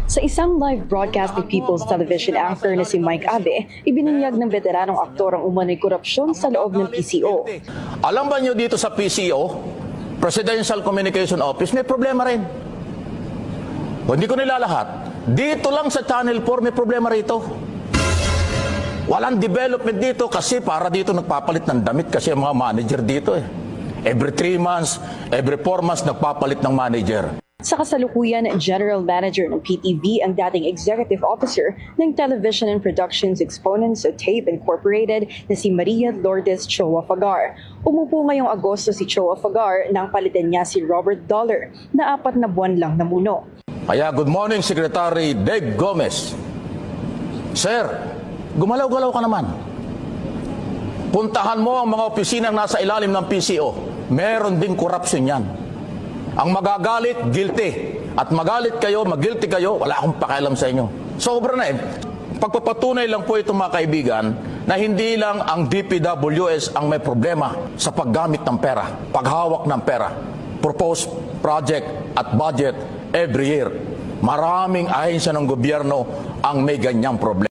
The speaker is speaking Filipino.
Sa isang live broadcast ni People's Television anchor na si Mike Abe, ibinunyag ng veteranong aktor ang umano'y korupsyon sa loob ng PCO. Alam ba niyo dito sa PCO, Presidential Communication Office, may problema rin. Hindi ko nilalahat. Dito lang sa Channel 4 may problema rito. Walang development dito kasi para dito nagpapalit ng damit kasi ang mga manager dito eh. Every 3 months, every 4 months nagpapalit ng manager. Sa kasalukuyan, General Manager ng PTV ang dating Executive Officer ng Television and Productions Exponents at Tape Incorporated na si Maria Lourdes Choa Fagar. Umupo ngayong Agosto si Choa Fagar nang palitan niya si Robert Dollar na 4 na buwan lang namuno. Kaya good morning, Secretary Dave Gomez. Sir, gumalaw-galaw ka naman. Puntahan mo ang mga opisinang nasa ilalim ng PCO. Meron din korupsyon yan. Ang magagalit, guilty. At magalit kayo, mag-guilty kayo, wala akong pakialam sa inyo. Sobra na eh. Pagpapatunay lang po ito mga kaibigan na hindi lang ang DPWS ang may problema sa paggamit ng pera, paghawak ng pera, proposed project at budget every year. Maraming ahensya ng gobyerno ang may ganyang problema.